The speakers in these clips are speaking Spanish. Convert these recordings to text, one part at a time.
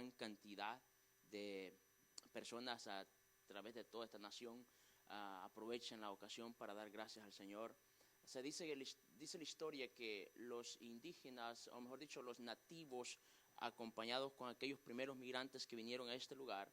gran cantidad de personas a través de toda esta nación aprovechan la ocasión para dar gracias al Señor. Se dice la historia que los indígenas, o mejor dicho, los nativos, acompañados con aquellos primeros migrantes que vinieron a este lugar,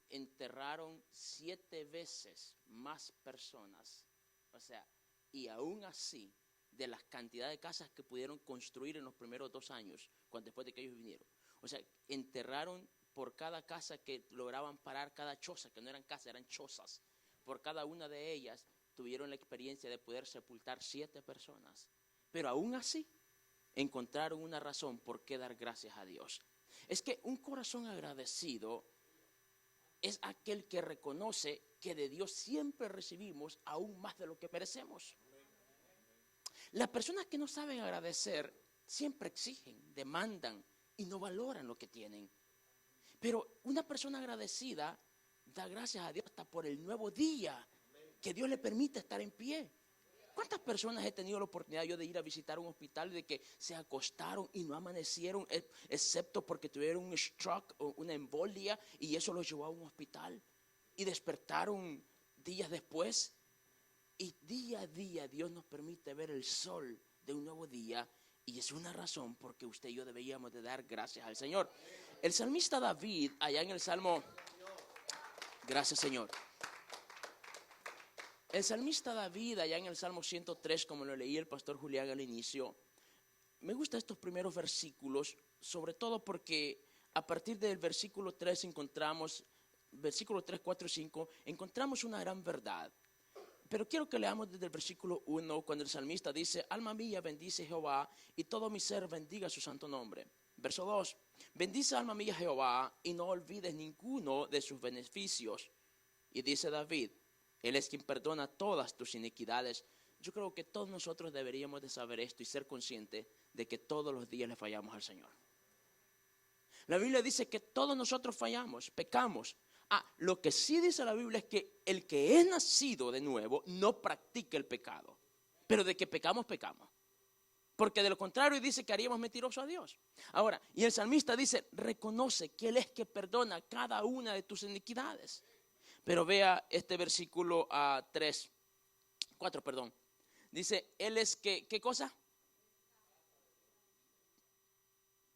enterraron 7 veces más personas. O sea, y aún así, de las cantidades de casas que pudieron construir en los primeros 2 años, después de que ellos vinieron. O sea, enterraron por cada casa que lograban parar, cada choza, que no eran casas, eran chozas. Por cada una de ellas tuvieron la experiencia de poder sepultar 7 personas. Pero aún así, encontraron una razón por qué dar gracias a Dios. Es que un corazón agradecido es aquel que reconoce que de Dios siempre recibimos aún más de lo que merecemos. Las personas que no saben agradecer siempre exigen, demandan y no valoran lo que tienen. Pero una persona agradecida da gracias a Dios hasta por el nuevo día que Dios le permite estar en pie. ¿Cuántas personas he tenido la oportunidad yo de ir a visitar un hospital de que se acostaron y no amanecieron, excepto porque tuvieron un stroke o una embolia y eso los llevó a un hospital y despertaron días después? Y día a día Dios nos permite ver el sol de un nuevo día y es una razón por que usted y yo deberíamos de dar gracias al Señor. El salmista David, allá en el Salmo, gracias Señor. El salmista David, allá en el Salmo 103, como lo leí el pastor Julián al inicio, me gustan estos primeros versículos, sobre todo porque a partir del versículo 3 encontramos, versículo 3, 4 y 5, encontramos una gran verdad. Pero quiero que leamos desde el versículo 1, cuando el salmista dice: alma mía, bendice Jehová, y todo mi ser bendiga su santo nombre. Verso 2, bendice alma mía Jehová, y no olvides ninguno de sus beneficios. Y dice David: Él es quien perdona todas tus iniquidades. Yo creo que todos nosotros deberíamos de saber esto y ser conscientes de que todos los días le fallamos al Señor. La Biblia dice que todos nosotros fallamos, pecamos. Lo que sí dice la Biblia es que el que es nacido de nuevo no practica el pecado. Pero de que pecamos, pecamos. Porque de lo contrario dice que haríamos mentiroso a Dios. Ahora, y el salmista dice, reconoce que Él es que perdona cada una de tus iniquidades. Pero vea este versículo 4, dice, Él es que, ¿qué cosa?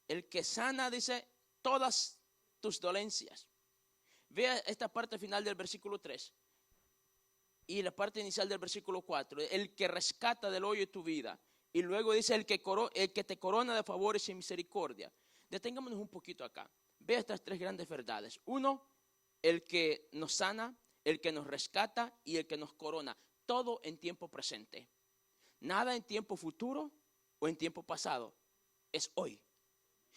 El que sana, dice, todas tus dolencias. Vea esta parte final del versículo 3 y la parte inicial del versículo 4. El que rescata del hoyo de tu vida. Y luego dice el que te corona de favores y misericordia. Detengámonos un poquito acá. Vea estas 3 grandes verdades. 1, el que nos sana, el que nos rescata y el que nos corona. Todo en tiempo presente. Nada en tiempo futuro o en tiempo pasado. Es hoy.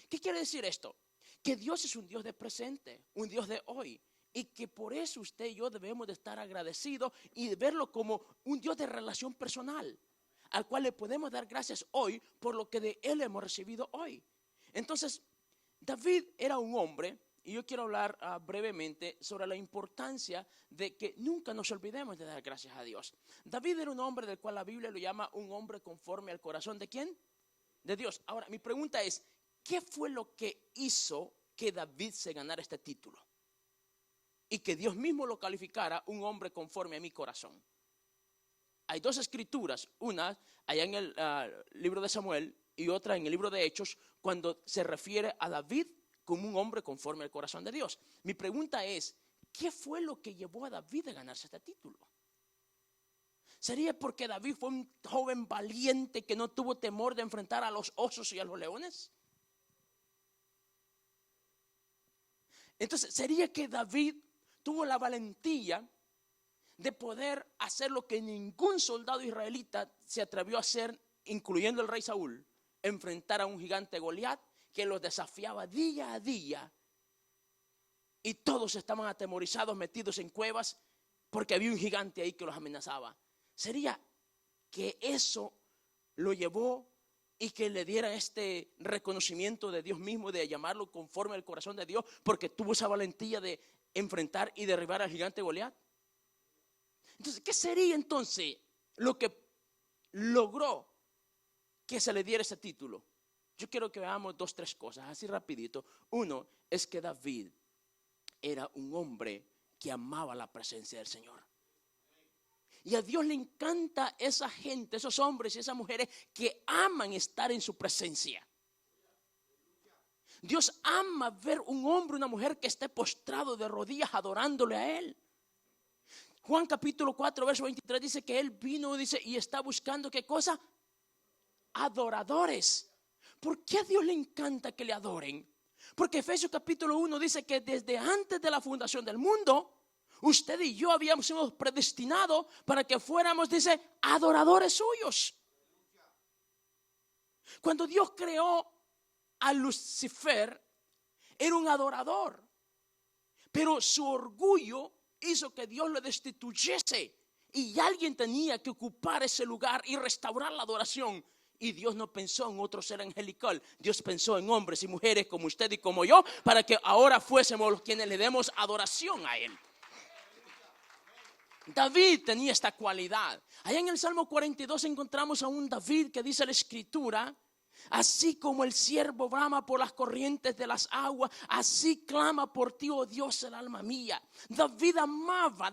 ¿Qué quiere decir esto? Que Dios es un Dios de presente, un Dios de hoy. Y que por eso usted y yo debemos de estar agradecidos y de verlo como un Dios de relación personal, al cual le podemos dar gracias hoy por lo que de Él hemos recibido hoy. Entonces, David era un hombre, y yo quiero hablar brevemente sobre la importancia de que nunca nos olvidemos de dar gracias a Dios. David era un hombre del cual la Biblia lo llama un hombre conforme al corazón ¿de quién? De Dios. Ahora, mi pregunta es, ¿qué fue lo que hizo que David se ganara este título? Y que Dios mismo lo calificara un hombre conforme a mi corazón. Hay 2 escrituras, una allá en el libro de Samuel y otra en el libro de Hechos, cuando se refiere a David como un hombre conforme al corazón de Dios. Mi pregunta es, ¿qué fue lo que llevó a David a ganarse este título? ¿Sería porque David fue un joven valiente que no tuvo temor de enfrentar a los osos y a los leones? Entonces, ¿sería que David tuvo la valentía de poder hacer lo que ningún soldado israelita se atrevió a hacer, incluyendo el rey Saúl, enfrentar a un gigante Goliat que los desafiaba día a día y todos estaban atemorizados, metidos en cuevas porque había un gigante ahí que los amenazaba? ¿Sería que eso lo llevó y que le diera este reconocimiento de Dios mismo, de llamarlo conforme al corazón de Dios, porque tuvo esa valentía de enfrentar y derribar al gigante Goliat? Entonces, ¿qué sería entonces lo que logró que se le diera ese título? Yo quiero que veamos 2, 3 cosas, así rapidito. Uno es que David era un hombre que amaba la presencia del Señor. Y a Dios le encanta esa gente, esos hombres y esas mujeres que aman estar en su presencia. Dios ama ver un hombre, una mujer que esté postrado de rodillas adorándole a Él. Juan capítulo 4, verso 23 dice que Él vino, dice, y está buscando ¿qué cosa? Adoradores. ¿Por qué a Dios le encanta que le adoren? Porque Efesios capítulo 1 dice que desde antes de la fundación del mundo, usted y yo habíamos sido predestinados para que fuéramos, dice, adoradores suyos. Cuando Dios creó a Lucifer, era un adorador, pero su orgullo hizo que Dios lo destituyese y alguien tenía que ocupar ese lugar y restaurar la adoración. Y Dios no pensó en otro ser angelical, Dios pensó en hombres y mujeres como usted y como yo, para que ahora fuésemos los quienes le demos adoración a Él. David tenía esta cualidad. Allá en el Salmo 42 encontramos a un David que dice la Escritura: así como el ciervo brama por las corrientes de las aguas, así clama por ti, oh Dios, el alma mía. David amaba,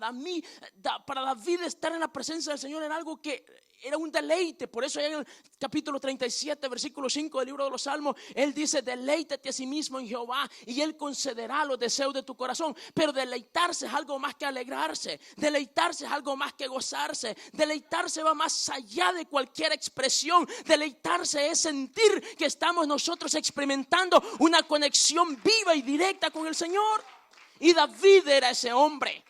para David estar en la presencia del Señor era algo que era un deleite. Por eso en el capítulo 37, versículo 5 del libro de los Salmos, Él dice: deleítate a sí mismo en Jehová y Él concederá los deseos de tu corazón. Pero deleitarse es algo más que alegrarse, deleitarse es algo más que gozarse, deleitarse va más allá de cualquier expresión. Deleitarse es sentir que estamos nosotros experimentando una conexión viva y directa con el Señor. Y David era ese hombre.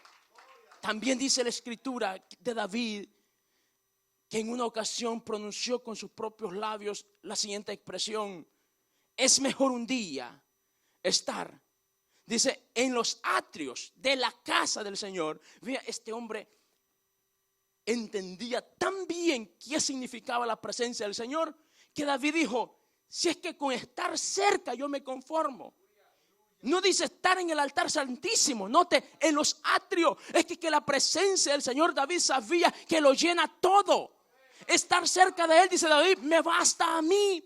También dice la Escritura de David que en una ocasión pronunció con sus propios labios la siguiente expresión: es mejor un día estar, dice, en los atrios de la casa del Señor. Mira, este hombre entendía tan bien qué significaba la presencia del Señor, que David dijo: si es que con estar cerca yo me conformo. No dice estar en el altar santísimo, note, en los atrios. Es que la presencia del Señor, David sabía que lo llena todo. Estar cerca de Él, dice David, me basta a mí.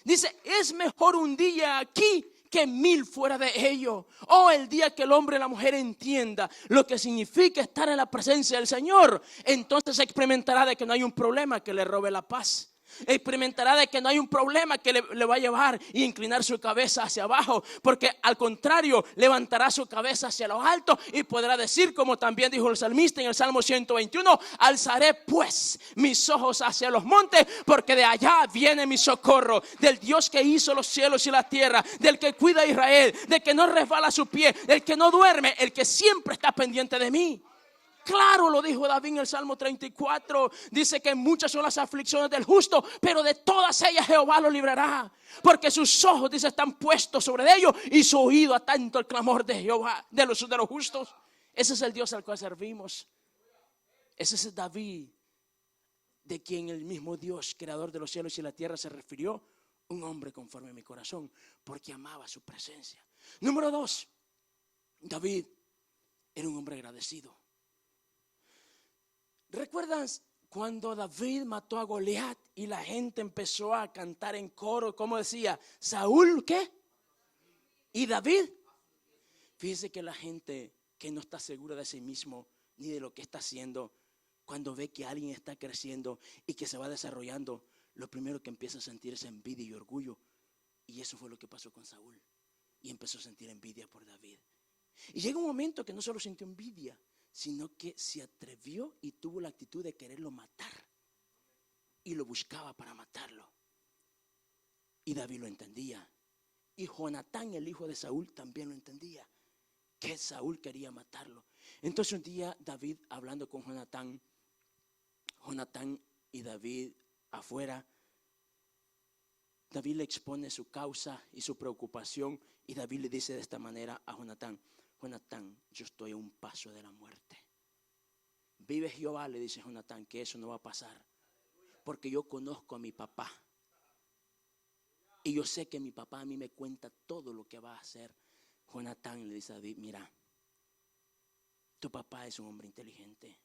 Dice: es mejor un día aquí que 1000 fuera de ello. Oh, el día que el hombre y la mujer entienda lo que significa estar en la presencia del Señor, entonces experimentará de que no hay un problema que le robe la paz. Experimentará de que no hay un problema que le va a llevar y inclinar su cabeza hacia abajo, porque al contrario levantará su cabeza hacia lo alto y podrá decir, como también dijo el salmista en el Salmo 121: alzaré pues mis ojos hacia los montes, porque de allá viene mi socorro, del Dios que hizo los cielos y la tierra, del que cuida a Israel, del que no resbala su pie, del que no duerme, el que siempre está pendiente de mí. Claro, lo dijo David en el Salmo 34. Dice que muchas son las aflicciones del justo, pero de todas ellas Jehová lo librará. Porque sus ojos, dice, están puestos sobre ellos y su oído atento al clamor de Jehová, de los justos. Ese es el Dios al cual servimos. Ese es el David, de quien el mismo Dios, creador de los cielos y la tierra, se refirió: un hombre conforme a mi corazón, porque amaba su presencia. Número 2, David era un hombre agradecido. ¿Recuerdas cuando David mató a Goliat y la gente empezó a cantar en coro? ¿Cómo decía? Saúl, ¿qué? ¿Y David? Fíjese que la gente que no está segura de sí mismo ni de lo que está haciendo, cuando ve que alguien está creciendo y que se va desarrollando, lo primero que empieza a sentir es envidia y orgullo. Y eso fue lo que pasó con Saúl. Y empezó a sentir envidia por David. Y llega un momento que no solo sintió envidia, sino que se atrevió y tuvo la actitud de quererlo matar. Y lo buscaba para matarlo. Y David lo entendía. Y Jonatán, el hijo de Saúl, también lo entendía, que Saúl quería matarlo. Entonces un día David, hablando con Jonatán y David afuera, David le expone su causa y su preocupación. Y David le dice de esta manera a Jonatán: Jonatán, yo estoy a un paso de la muerte. Vive Jehová, le dice Jonatán, que eso no va a pasar, porque yo conozco a mi papá y yo sé que mi papá a mí me cuenta todo lo que va a hacer. Jonatán le dice a David: mira, tu papá es un hombre inteligente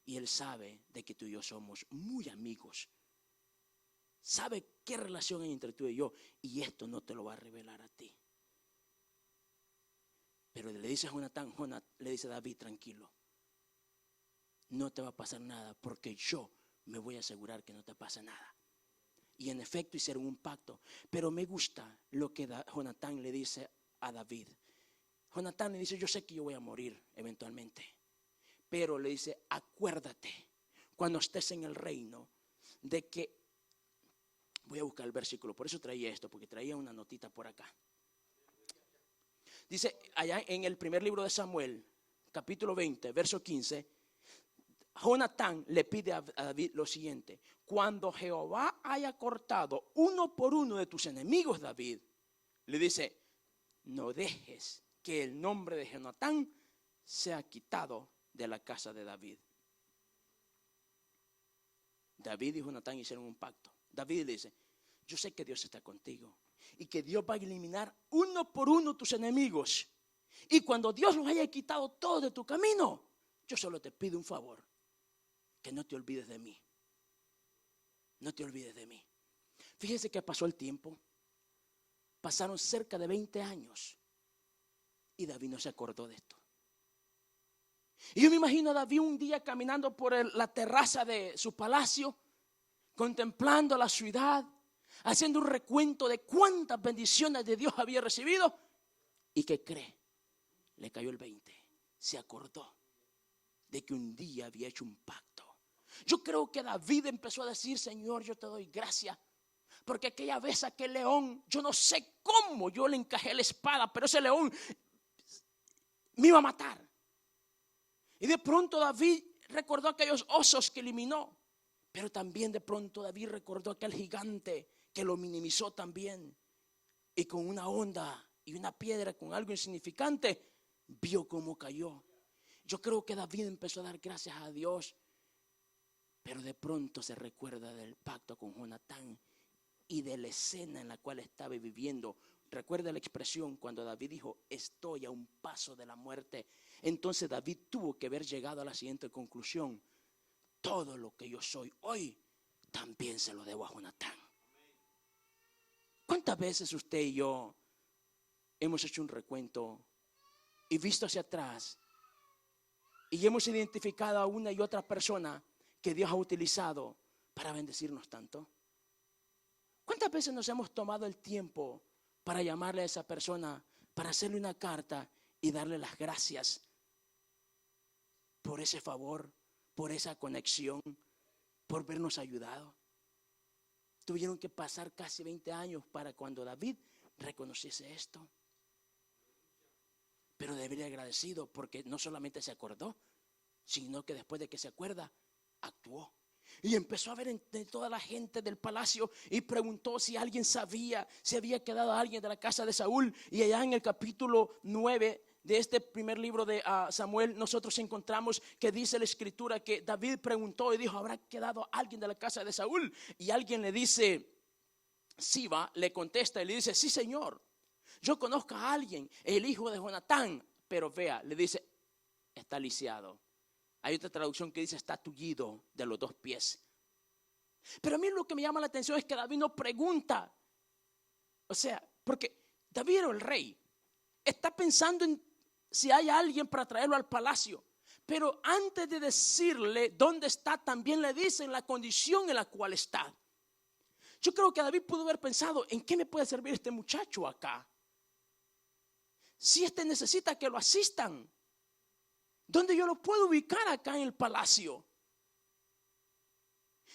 y él sabe de que tú y yo somos muy amigos. sabe qué relación hay entre tú y yo, y esto no te lo va a revelar a ti. Pero le dice a Jonatán, le dice a David, tranquilo, no te va a pasar nada, porque yo me voy a asegurar que no te pase nada. Y en efecto hicieron un pacto. Pero me gusta lo que Jonatán le dice a David. Jonatán le dice, yo sé que yo voy a morir eventualmente, pero le dice, acuérdate cuando estés en el reino de que, voy a buscar el versículo, por eso traía esto, porque traía una notita por acá. Dice allá en el primer libro de Samuel, capítulo 20, verso 15, Jonatán le pide a David lo siguiente: cuando Jehová haya cortado uno por uno de tus enemigos, David, le dice, no dejes que el nombre de Jonatán sea quitado de la casa de David. David y Jonatán hicieron un pacto. David le dice, yo sé que Dios está contigo y que Dios va a eliminar uno por uno tus enemigos. Y cuando Dios los haya quitado todos de tu camino, yo solo te pido un favor, que no te olvides de mí. No te olvides de mí. Fíjese que pasó el tiempo. Pasaron cerca de 20 años y David no se acordó de esto. Y yo me imagino a David un día caminando por la terraza de su palacio, contemplando la ciudad, haciendo un recuento de cuántas bendiciones de Dios había recibido. ¿Y qué cree? Le cayó el 20. Se acordó de que un día había hecho un pacto. Yo creo que David empezó a decir, Señor, yo te doy gracias, porque aquella vez aquel león, yo no sé cómo yo le encajé la espada, pero ese león me iba a matar. Y de pronto David recordó aquellos osos que eliminó, pero también de pronto David recordó aquel gigante que lo minimizó también. Y con una onda y una piedra, con algo insignificante, vio cómo cayó. Yo creo que David empezó a dar gracias a Dios, pero de pronto se recuerda del pacto con Jonatán y de la escena en la cual estaba viviendo. Recuerda la expresión cuando David dijo, estoy a un paso de la muerte. Entonces David tuvo que haber llegado a la siguiente conclusión: todo lo que yo soy hoy, también se lo debo a Jonatán. ¿Cuántas veces usted y yo hemos hecho un recuento y visto hacia atrás y hemos identificado a una y otra persona que Dios ha utilizado para bendecirnos tanto? ¿Cuántas veces nos hemos tomado el tiempo para llamarle a esa persona, para hacerle una carta y darle las gracias por ese favor, por esa conexión, por vernos ayudado? Tuvieron que pasar casi 20 años para cuando David reconociese esto. Pero debería agradecido, porque no solamente se acordó, sino que después de que se acuerda, actuó. Y empezó a ver entre toda la gente del palacio y preguntó si alguien sabía, si había quedado alguien de la casa de Saúl. Y allá en el capítulo 9 de este primer libro de Samuel, nosotros encontramos que dice la escritura que David preguntó y dijo, ¿habrá quedado alguien de la casa de Saúl? Y alguien le dice, Siba le contesta y le dice, sí, señor, yo conozco a alguien, el hijo de Jonatán, pero vea, le dice, está lisiado. Hay otra traducción que dice, está tullido de los 2 pies. Pero a mí lo que me llama la atención es que David no pregunta. O sea, porque David era el rey. Está pensando en si hay alguien para traerlo al palacio. Pero antes de decirle dónde está, también le dicen la condición en la cual está. Yo creo que David pudo haber pensado, ¿en qué me puede servir este muchacho acá? Si este necesita que lo asistan, ¿dónde yo lo puedo ubicar acá en el palacio?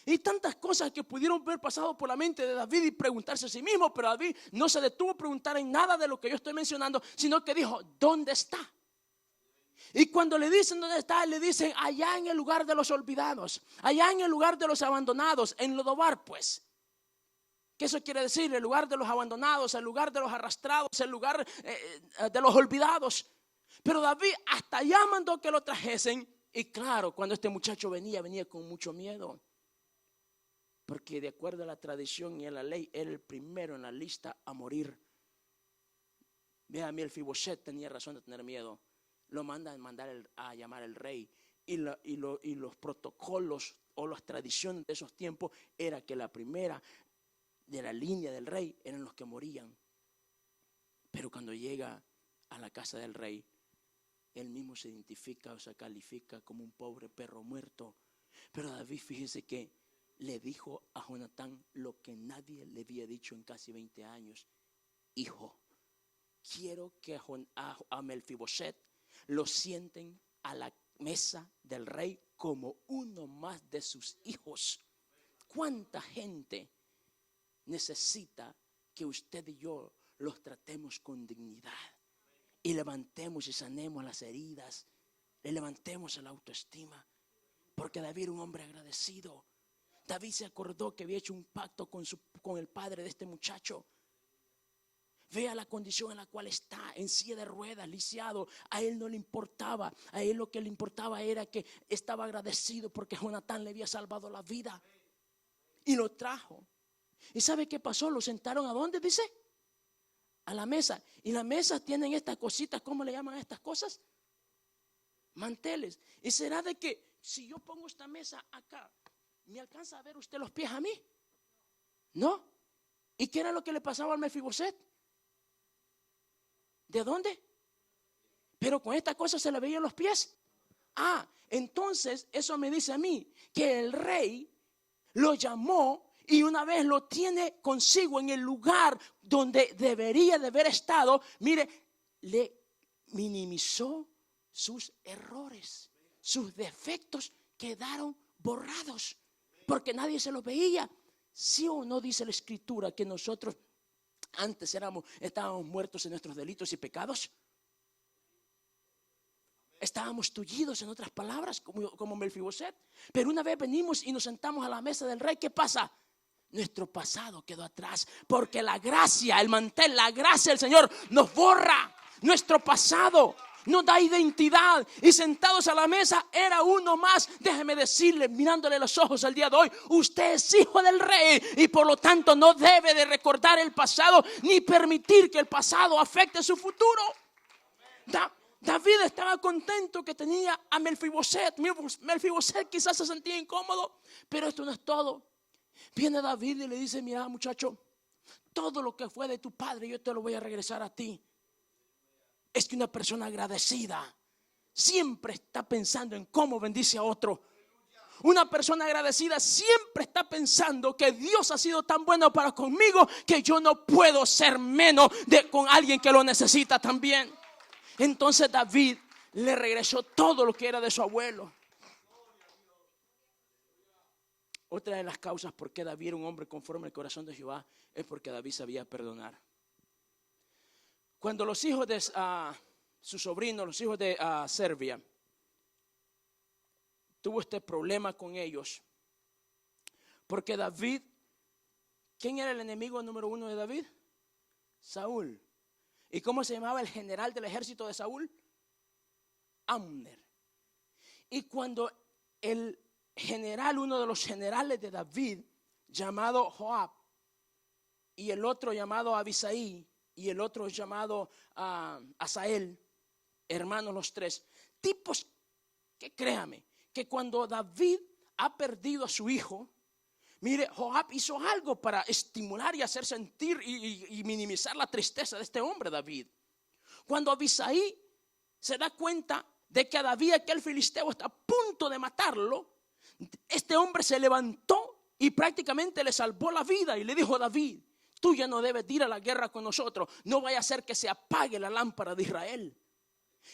Y tantas cosas que pudieron haber pasado por la mente de David y preguntarse a sí mismo, pero David no se detuvo a preguntar en nada de lo que yo estoy mencionando, sino que dijo, ¿dónde está? Y cuando le dicen dónde está, le dicen allá en el lugar de los olvidados, allá en el lugar de los abandonados, en Lodobar, pues. ¿Qué eso quiere decir? El lugar de los abandonados, el lugar de los arrastrados, el lugar de los olvidados. Pero David hasta allá mandó que lo trajesen. Y claro, cuando este muchacho venía con mucho miedo. Porque de acuerdo a la tradición y a la ley, era el primero en la lista a morir. Vea, a mí Mefiboset tenía razón de tener miedo. Lo mandan a llamar el rey. Y los protocolos o las tradiciones de esos tiempos era que la primera de la línea del rey eran los que morían. Pero cuando llega a la casa del rey, él mismo se identifica o se califica como un pobre perro muerto. Pero David, fíjese que le dijo a Jonatán lo que nadie le había dicho en casi 20 años. Hijo, quiero que a Melfiboset lo sienten a la mesa del rey como uno más de sus hijos. ¿Cuánta gente necesita que usted y yo los tratemos con dignidad y levantemos y sanemos las heridas, le levantemos la autoestima? Porque David era un hombre agradecido. David se acordó que había hecho un pacto con el padre de este muchacho. Vea la condición en la cual está, en silla de ruedas, lisiado. A él no le importaba. A él lo que le importaba era que estaba agradecido porque Jonatán le había salvado la vida. Y lo trajo. ¿Y sabe qué pasó? Lo sentaron ¿a dónde? Dice, a la mesa. Y las mesas tienen estas cositas. ¿Cómo le llaman a estas cosas? Manteles. ¿Y será de que si yo pongo esta mesa acá, me alcanza a ver usted los pies a mí? ¿No? ¿Y qué era lo que le pasaba al Mefiboset? ¿De dónde? Pero con esta cosa se le veían los pies. Entonces eso me dice a mí que el rey lo llamó y una vez lo tiene consigo en el lugar donde debería de haber estado. Mire, le minimizó sus errores, sus defectos quedaron borrados porque nadie se los veía. ¿Sí o no dice la escritura que nosotros antes estábamos muertos en nuestros delitos y pecados? Estábamos tullidos, en otras palabras, como Melfiboset. Pero una vez venimos y nos sentamos a la mesa del rey, ¿qué pasa? Nuestro pasado quedó atrás, porque la gracia, el mantel, la gracia del Señor nos borra nuestro pasado, nos da identidad. Y sentados a la mesa era uno más. Déjeme decirle, mirándole los ojos al día de hoy, usted es hijo del rey y por lo tanto no debe de recordar el pasado ni permitir que el pasado afecte su futuro. David estaba contento que tenía a Melfiboset. Melfiboset quizás se sentía incómodo, pero esto no es todo. Viene David y le dice, mira muchacho, todo lo que fue de tu padre yo te lo voy a regresar a ti. Es que una persona agradecida siempre está pensando en cómo bendice a otro. Una persona agradecida siempre está pensando que Dios ha sido tan bueno para conmigo que yo no puedo ser menos con alguien que lo necesita también. Entonces David le regresó todo lo que era de su abuelo. Otra de las causas por qué David era un hombre conforme al corazón de Jehová es porque David sabía perdonar. Cuando los hijos de su sobrino, los hijos de Serbia, tuvo este problema con ellos, porque David, ¿quién era el enemigo número uno de David? Saúl. ¿Y cómo se llamaba el general del ejército de Saúl? Abner. Y cuando el general, uno de los generales de David, llamado Joab, y el otro llamado Abisaí, y el otro llamado Asael, hermanos los tres, tipos que créame, que cuando David ha perdido a su hijo, mire, Joab hizo algo para estimular y hacer sentir y minimizar la tristeza de este hombre David. Cuando Abisaí se da cuenta de que a David, aquel filisteo, está a punto de matarlo, este hombre se levantó y prácticamente le salvó la vida y le dijo a David, tú ya no debes ir a la guerra con nosotros, no vaya a ser que se apague la lámpara de Israel.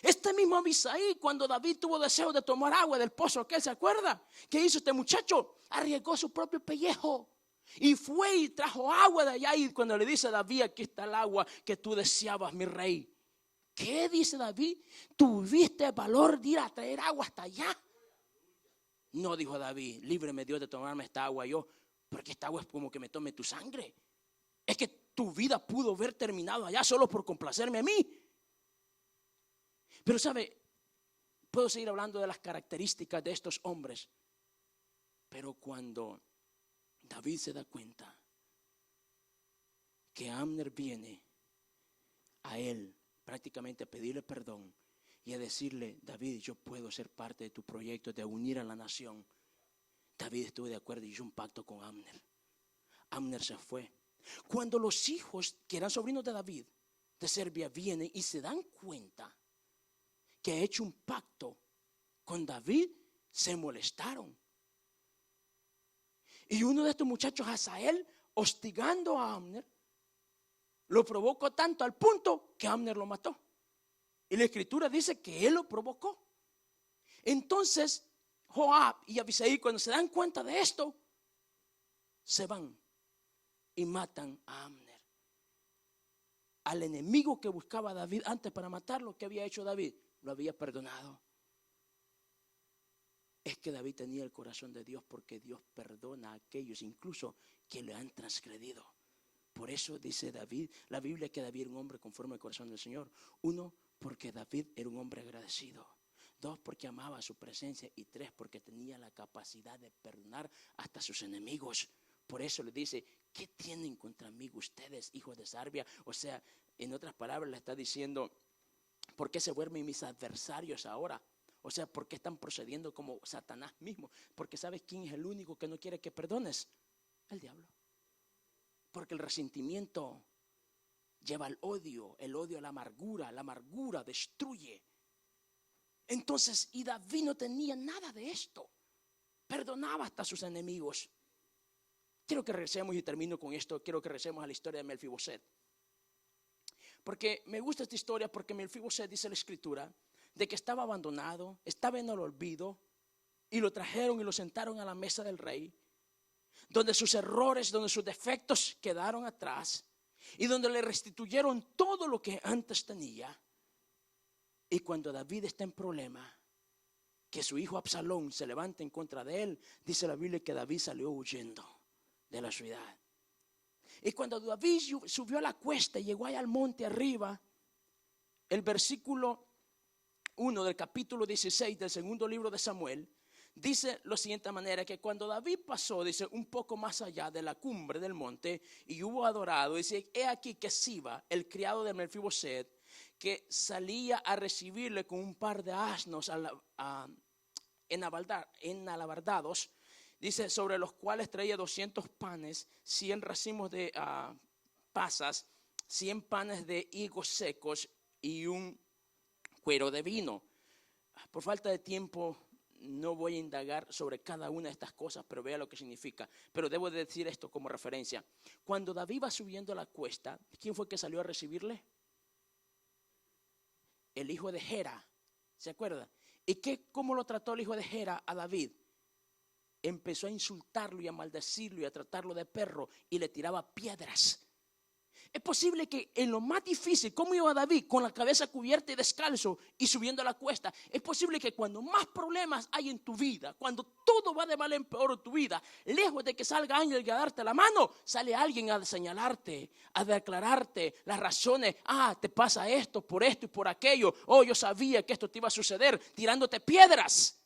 Este mismo Abisaí, cuando David tuvo deseo de tomar agua del pozo, ¿qué se acuerda? ¿Qué hizo este muchacho? Arriesgó su propio pellejo y fue y trajo agua de allá. Y cuando le dice a David, aquí está el agua que tú deseabas, mi rey. ¿Qué dice David? ¿Tuviste valor de ir a traer agua hasta allá? No, dijo David, líbreme Dios de tomarme esta agua yo, porque esta agua es como que me tome tu sangre. Es que tu vida pudo haber terminado allá solo por complacerme a mí. Pero sabe, puedo seguir hablando de las características de estos hombres, pero cuando David se da cuenta que Abner viene a él prácticamente a pedirle perdón y a decirle, David, yo puedo ser parte de tu proyecto de unir a la nación, David estuvo de acuerdo y hizo un pacto con Abner. Abner se fue Cuando los hijos que eran sobrinos de David de Serbia vienen y se dan cuenta que ha hecho un pacto con David, se molestaron. Y uno de estos muchachos, Hazael, hostigando a Abner, lo provocó tanto al punto que Abner lo mató. Y la escritura dice que él lo provocó. Entonces Joab y Abisai, cuando se dan cuenta de esto, se van y matan a Abner. Al enemigo que buscaba a David antes para matarlo, ¿qué había hecho David? Lo había perdonado. Es que David tenía el corazón de Dios, porque Dios perdona a aquellos incluso que le han transgredido. Por eso dice David, la Biblia, que David era un hombre conforme al corazón del Señor. 1, porque David era un hombre agradecido. 2, porque amaba su presencia. Y 3, porque tenía la capacidad de perdonar hasta sus enemigos. Por eso le dice, ¿qué tienen contra mí ustedes, hijos de Sarbia? O sea, en otras palabras le está diciendo, ¿por qué se vuelven mis adversarios ahora? O sea, ¿por qué están procediendo como Satanás mismo? Porque ¿sabes quién es el único que no quiere que perdones? El diablo. Porque el resentimiento lleva al odio, el odio a la amargura destruye. Entonces, y David no tenía nada de esto. Perdonaba hasta a sus enemigos. Quiero que regresemos, y termino con esto, quiero que regresemos a la historia de Melfiboset. Porque me gusta esta historia, porque Melfiboset, dice la escritura, de que estaba abandonado, estaba en el olvido, y lo trajeron y lo sentaron a la mesa del rey, donde sus errores, donde sus defectos quedaron atrás, y donde le restituyeron todo lo que antes tenía. Y cuando David está en problema, que su hijo Absalón se levanta en contra de él, dice la Biblia que David salió huyendo de la ciudad. Y cuando David subió a la cuesta y llegó allá al monte arriba, el versículo 1 del capítulo 16 del segundo libro de Samuel dice lo siguiente manera: que cuando David pasó, dice, un poco más allá de la cumbre del monte y hubo adorado, dice, he aquí que Siba, el criado de Melfiboset, que salía a recibirle con un par de asnos enalabardados, dice, sobre los cuales traía 200 panes, 100 racimos de pasas, 100 panes de higos secos y un cuero de vino. Por falta de tiempo no voy a indagar sobre cada una de estas cosas, pero vea lo que significa. Pero debo de decir esto como referencia. Cuando David va subiendo la cuesta, ¿quién fue que salió a recibirle? El hijo de Gera, ¿se acuerda? ¿Y cómo lo trató el hijo de Gera a David? Empezó a insultarlo y a maldecirlo y a tratarlo de perro y le tiraba piedras. Es posible que en lo más difícil, ¿cómo iba David? Con la cabeza cubierta y descalzo y subiendo la cuesta. Es posible que cuando más problemas hay en tu vida, cuando todo va de mal en peor en tu vida, lejos de que salga ángel a darte la mano, sale alguien a señalarte, a declararte las razones. Te pasa esto y por aquello. Yo sabía que esto te iba a suceder, tirándote piedras.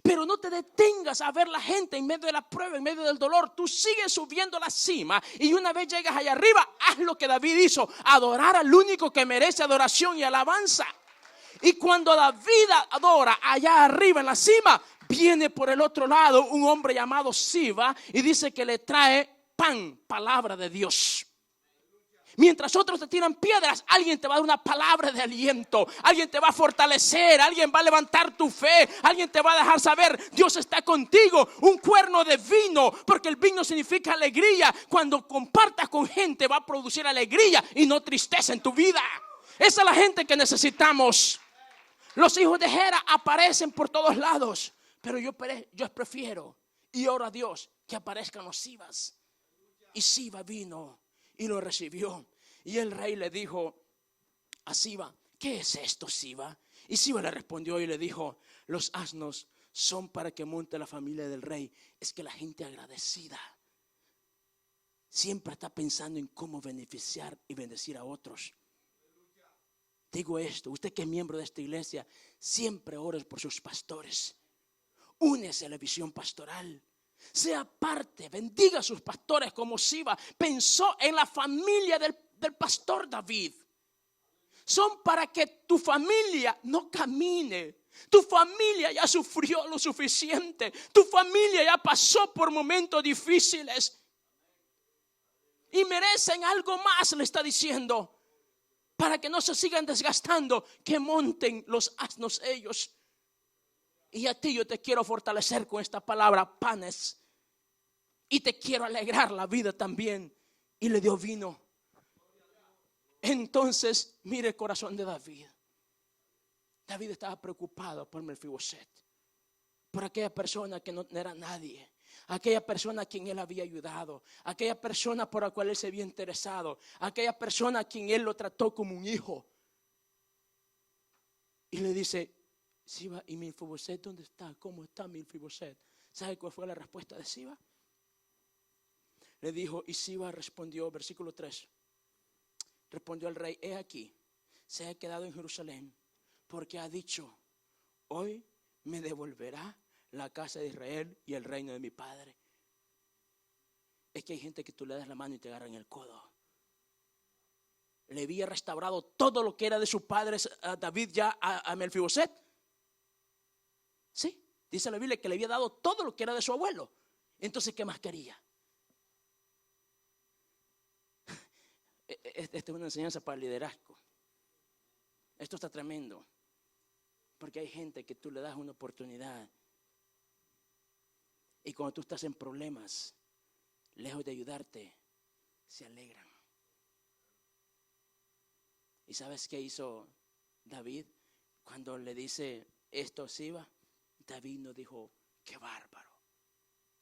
Pero no te detengas a ver la gente en medio de la prueba, en medio del dolor. Tú sigues subiendo la cima, y una vez llegas allá arriba, haz lo que David hizo: adorar al único que merece adoración y alabanza. Y cuando David adora allá arriba en la cima, viene por el otro lado un hombre llamado Siba y dice que le trae pan, palabra de Dios. Mientras otros te tiran piedras, alguien te va a dar una palabra de aliento, alguien te va a fortalecer, alguien va a levantar tu fe, alguien te va a dejar saber: Dios está contigo. Un cuerno de vino, porque el vino significa alegría. Cuando compartas con gente, va a producir alegría y no tristeza en tu vida. Esa es la gente que necesitamos. Los hijos de Gera aparecen por todos lados, pero yo prefiero y oro a Dios que aparezcan los Sibas. Y Siba vino y lo recibió. Y el rey le dijo a Siba: ¿qué es esto, Siba? Y Siba le respondió y le dijo: los asnos son para que monte la familia del rey. Es que la gente agradecida siempre está pensando en cómo beneficiar y bendecir a otros. Digo esto: usted que es miembro de esta iglesia, siempre ore por sus pastores. Únese a la visión pastoral. Sea parte, bendiga a sus pastores como Siba pensó en la familia del pastor David. Son para que tu familia no camine. Tu familia ya sufrió lo suficiente. Tu familia ya pasó por momentos difíciles. y merecen algo más, le está diciendo, para que no se sigan desgastando, que monten los asnos ellos. Y a ti yo te quiero fortalecer con esta palabra, panes, y te quiero alegrar la vida también. Y le dio vino. Entonces, mire el corazón de David. David estaba preocupado por Mefiboset, por aquella persona que no era nadie, aquella persona a quien él había ayudado, aquella persona por la cual él se había interesado, aquella persona a quien él lo trató como un hijo. Y le dice: Siba, ¿y Mefiboset dónde está? ¿Cómo está Mefiboset? ¿Sabe cuál fue la respuesta de Siba? Le dijo, y Siba respondió, versículo 3, respondió al rey: he aquí, se ha quedado en Jerusalén, porque ha dicho: hoy me devolverá la casa de Israel y el reino de mi padre. Es que hay gente que tú le das la mano y te agarran el codo. Le había restaurado todo lo que era de su padre a David ya a Mefiboset. Sí, dice la Biblia que le había dado todo lo que era de su abuelo. Entonces, ¿qué más quería? Esta es una enseñanza para el liderazgo. Esto está tremendo, porque hay gente que tú le das una oportunidad y cuando tú estás en problemas, lejos de ayudarte, se alegran. ¿Y sabes qué hizo David cuando le dice esto Siba? David no dijo: qué bárbaro,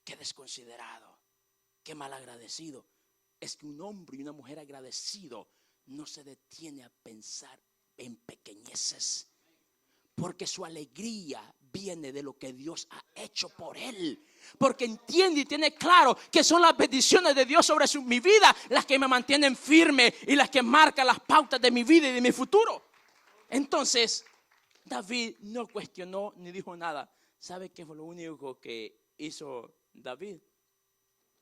qué desconsiderado, qué malagradecido. Es que un hombre y una mujer agradecido no se detiene a pensar en pequeñeces, porque su alegría viene de lo que Dios ha hecho por él, porque entiende y tiene claro que son las bendiciones de Dios sobre mi vida las que me mantienen firme y las que marcan las pautas de mi vida y de mi futuro. Entonces David no cuestionó ni dijo nada. ¿Sabe qué fue lo único que hizo David?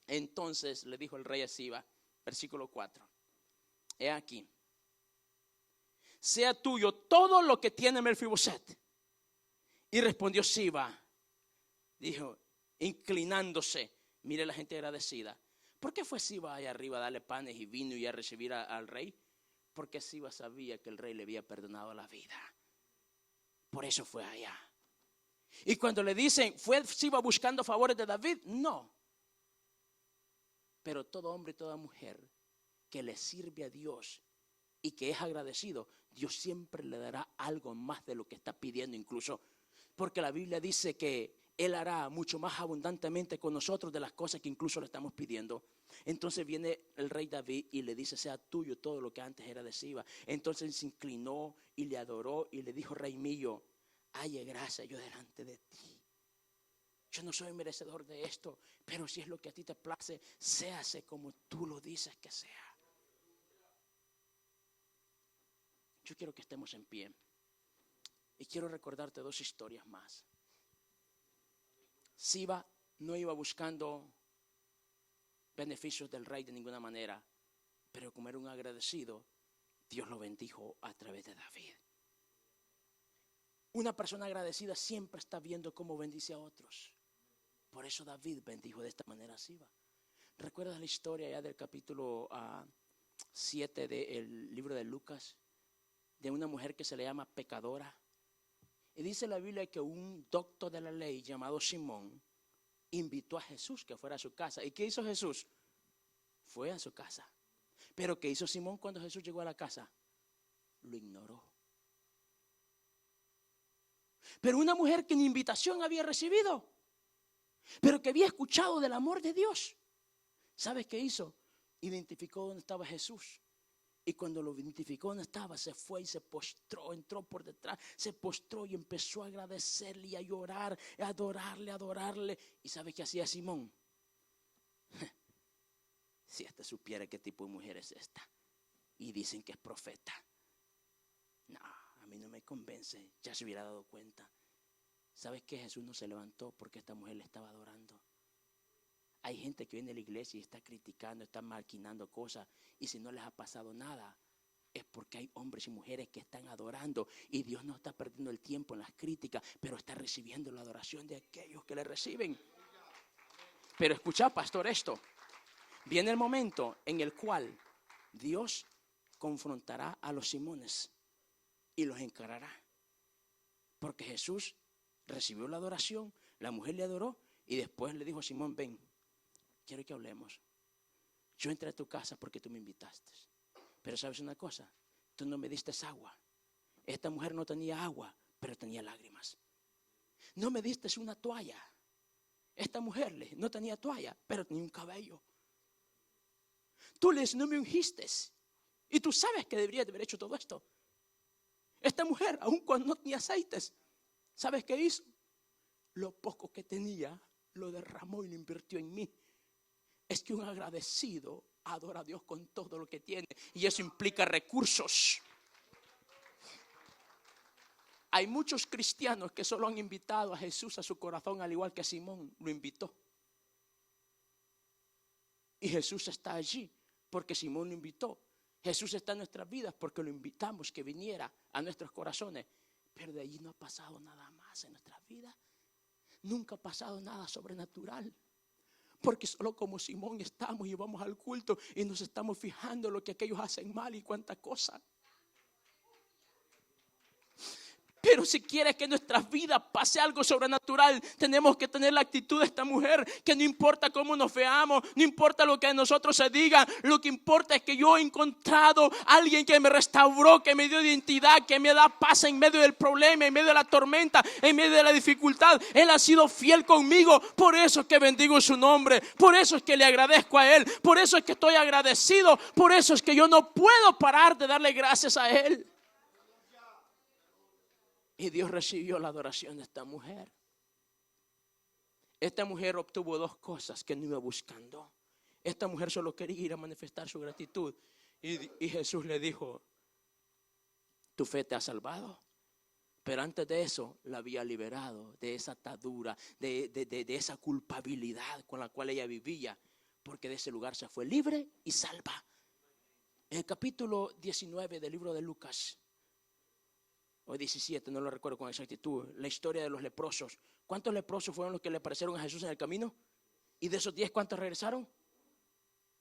Entonces le dijo el rey a Siba, versículo 4, he aquí, sea tuyo todo lo que tiene Mefiboset. Y respondió Siba, dijo, inclinándose. Mire la gente agradecida. ¿Por qué fue Siba allá arriba a darle panes y vino y a recibir al rey? Porque Siba sabía que el rey le había perdonado la vida. Por eso fue allá. Y cuando le dicen, ¿fue Siba buscando favores de David? No. Pero todo hombre y toda mujer que le sirve a Dios y que es agradecido, Dios siempre le dará algo más de lo que está pidiendo incluso. Porque la Biblia dice que Él hará mucho más abundantemente con nosotros de las cosas que incluso le estamos pidiendo. Entonces viene el rey David y le dice: sea tuyo todo lo que antes era de Siba. Entonces se inclinó y le adoró y le dijo: rey mío, halle gracia yo delante de ti. Yo no soy merecedor de esto, pero si es lo que a ti te place, séase como tú lo dices que sea. Yo quiero que estemos en pie y quiero recordarte dos historias más. Siba no iba buscando beneficios del rey de ninguna manera, pero como era un agradecido, Dios lo bendijo a través de David. Una persona agradecida siempre está viendo cómo bendice a otros. Por eso David bendijo de esta manera a Siba. ¿Recuerdas la historia ya del capítulo 7 del libro de Lucas? De una mujer que se le llama pecadora. Y dice la Biblia que un doctor de la ley llamado Simón invitó a Jesús que fuera a su casa. ¿Y qué hizo Jesús? Fue a su casa. Pero ¿qué hizo Simón cuando Jesús llegó a la casa? Lo ignoró. Pero una mujer que ni invitación había recibido, pero que había escuchado del amor de Dios, ¿sabes qué hizo? Identificó dónde estaba Jesús. Y cuando lo identificó dónde estaba, se fue y se postró, entró por detrás, se postró y empezó a agradecerle y a llorar, a adorarle. ¿Y sabe qué hacía Simón? Si esta supiera qué tipo de mujer es esta. Y dicen que es profeta. No, a mí no me convence, ya se hubiera dado cuenta. ¿Sabes qué? Jesús no se levantó porque esta mujer le estaba adorando. Hay gente que viene a la iglesia y está criticando, está maquinando cosas, y si no les ha pasado nada, es porque hay hombres y mujeres que están adorando, y Dios no está perdiendo el tiempo en las críticas, pero está recibiendo la adoración de aquellos que le reciben. Pero escucha, pastor, esto. Viene el momento en el cual Dios confrontará a los Simones y los encarará. Porque Jesús recibió la adoración, la mujer le adoró y después le dijo a Simón, ven, quiero que hablemos. Yo entré a tu casa porque tú me invitaste. Pero ¿sabes una cosa? Tú no me diste agua. Esta mujer no tenía agua, pero tenía lágrimas. No me diste una toalla. Esta mujer no tenía toalla, pero tenía un cabello. Tú no me ungiste. Y tú sabes que deberías de haber hecho todo esto. Esta mujer, aun cuando no tenía aceites, ¿sabes qué hizo? Lo poco que tenía lo derramó y lo invirtió en mí. Es que un agradecido adora a Dios con todo lo que tiene. Y eso implica recursos. Hay muchos cristianos que solo han invitado a Jesús a su corazón, al igual que Simón lo invitó. Y Jesús está allí porque Simón lo invitó. Jesús está en nuestras vidas porque lo invitamos que viniera a nuestros corazones. Pero de allí no ha pasado nada más en nuestras vidas. Nunca ha pasado nada sobrenatural. Porque solo como Simón estamos y vamos al culto y nos estamos fijando en lo que aquellos hacen mal y cuánta cosa. Pero si quieres que en nuestras vidas pase algo sobrenatural, tenemos que tener la actitud de esta mujer, que no importa cómo nos veamos, no importa lo que a nosotros se diga, lo que importa es que yo he encontrado a alguien que me restauró, que me dio identidad, que me da paz en medio del problema, en medio de la tormenta, en medio de la dificultad. Él ha sido fiel conmigo, por eso es que bendigo su nombre, por eso es que le agradezco a Él, por eso es que estoy agradecido, por eso es que yo no puedo parar de darle gracias a Él. Y Dios recibió la adoración de esta mujer. Esta mujer obtuvo dos cosas que no iba buscando. Esta mujer solo quería ir a manifestar su gratitud. Y Jesús le dijo, tu fe te ha salvado. Pero antes de eso, la había liberado de esa atadura, de esa culpabilidad con la cual ella vivía. Porque de ese lugar se fue libre y salva. En el capítulo 19 del libro de Lucas, o 17, no lo recuerdo con exactitud, la historia de los leprosos. ¿Cuántos leprosos fueron los que le aparecieron a Jesús en el camino? Y de esos 10, ¿cuántos regresaron?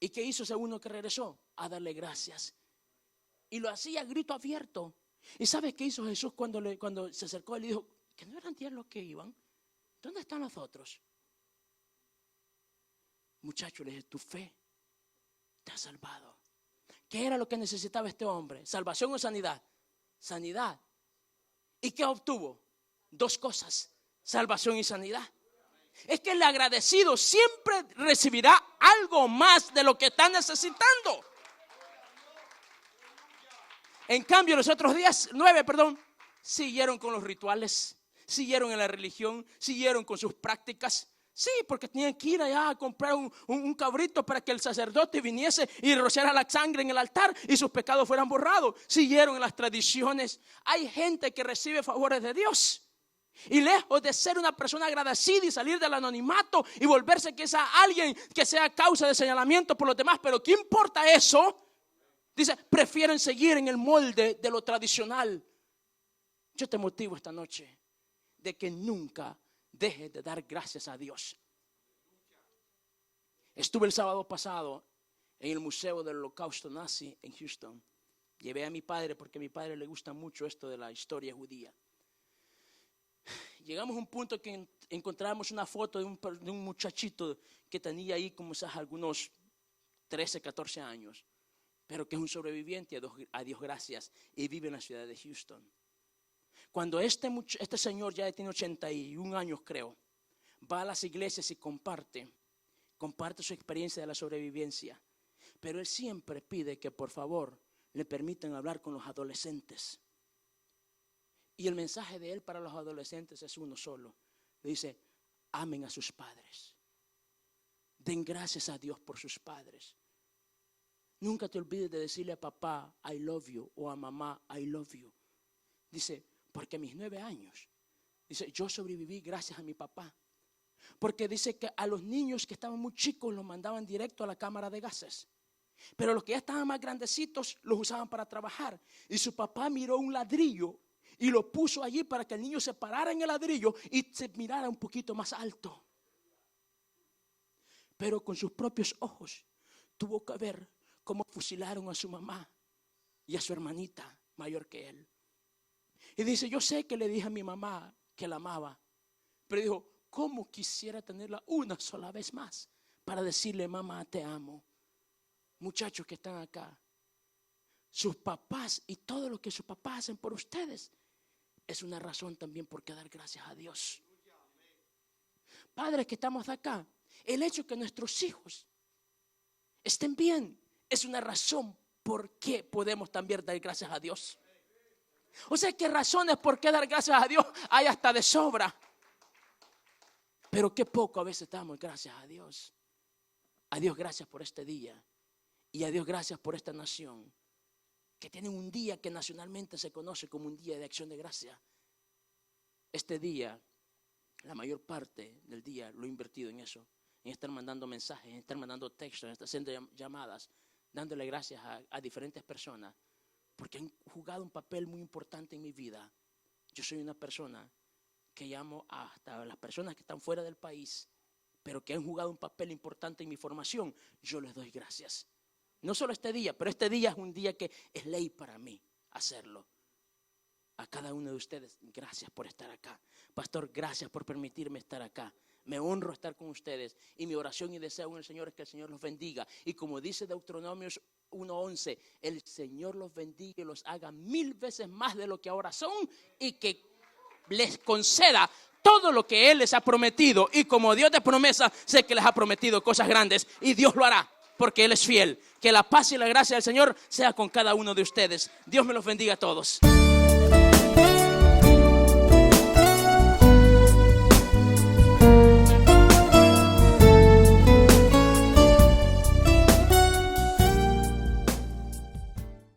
¿Y qué hizo ese uno que regresó? A darle gracias. Y lo hacía a grito abierto. ¿Y sabes qué hizo Jesús cuando se acercó? Él le dijo, que no eran 10 los que iban. ¿Dónde están los otros? Muchacho, le dije, tu fe te ha salvado. ¿Qué era lo que necesitaba este hombre? ¿Salvación o sanidad? Sanidad. ¿Y qué obtuvo? Dos cosas, salvación y sanidad. Es que el agradecido siempre recibirá algo más de lo que está necesitando. En cambio, los otros 9, siguieron con los rituales, siguieron en la religión, siguieron con sus prácticas. Sí, porque tenían que ir allá a comprar un cabrito para que el sacerdote viniese y rociara la sangre en el altar y sus pecados fueran borrados. Siguieron en las tradiciones. Hay gente que recibe favores de Dios y lejos de ser una persona agradecida y salir del anonimato y volverse quizá alguien que sea causa de señalamiento por los demás. Pero ¿qué importa eso? Dice, prefieren seguir en el molde de lo tradicional. Yo te motivo esta noche de que nunca deje de dar gracias a Dios. Estuve el sábado pasado en el Museo del Holocausto Nazi en Houston. Llevé a mi padre porque a mi padre le gusta mucho esto de la historia judía. Llegamos a un punto que encontramos una foto de un muchachito que tenía ahí como algunos 13, 14 años, pero que es un sobreviviente, a Dios gracias, y vive en la ciudad de Houston. Cuando este señor ya tiene 81 años, creo, va a las iglesias y comparte su experiencia de la sobrevivencia. Pero él siempre pide que por favor le permitan hablar con los adolescentes. Y el mensaje de él para los adolescentes es uno solo. Le dice, amen a sus padres. Den gracias a Dios por sus padres. Nunca te olvides de decirle a papá, I love you, o a mamá, I love you. Dice, porque a mis 9 años, dice, yo sobreviví gracias a mi papá. Porque dice que a los niños que estaban muy chicos los mandaban directo a la cámara de gases. Pero los que ya estaban más grandecitos los usaban para trabajar. Y su papá miró un ladrillo y lo puso allí para que el niño se parara en el ladrillo y se mirara un poquito más alto. Pero con sus propios ojos, tuvo que ver cómo fusilaron a su mamá y a su hermanita mayor que él. Y dice, yo sé que le dije a mi mamá que la amaba, pero dijo, ¿cómo quisiera tenerla una sola vez más para decirle, mamá, te amo? Muchachos que están acá, sus papás y todo lo que sus papás hacen por ustedes es una razón también por qué dar gracias a Dios. Padres que estamos acá, el hecho que nuestros hijos estén bien es una razón por qué podemos también dar gracias a Dios. O sea que razones por qué dar gracias a Dios hay hasta de sobra. Pero qué poco a veces damos gracias a Dios. A Dios gracias por este día. Y a Dios gracias por esta nación, que tiene un día que nacionalmente se conoce como un día de acción de gracia. Este día, la mayor parte del día lo he invertido en eso. En estar mandando mensajes, en estar mandando textos, en estar haciendo llamadas, dándole gracias a diferentes personas. Porque han jugado un papel muy importante en mi vida. Yo soy una persona que llamo hasta a las personas que están fuera del país, pero que han jugado un papel importante en mi formación. Yo les doy gracias. No solo este día, pero este día es un día que es ley para mí hacerlo. A cada uno de ustedes, gracias por estar acá. Pastor, gracias por permitirme estar acá. Me honro estar con ustedes. Y mi oración y deseo en el Señor es que el Señor los bendiga. Y como dice Deuteronomios 1:11, el Señor los bendiga y los haga 1000 veces más de lo que ahora son. Y que les conceda todo lo que Él les ha prometido. Y como Dios de promesa, sé que les ha prometido cosas grandes. Y Dios lo hará, porque Él es fiel. Que la paz y la gracia del Señor sea con cada uno de ustedes. Dios me los bendiga a todos.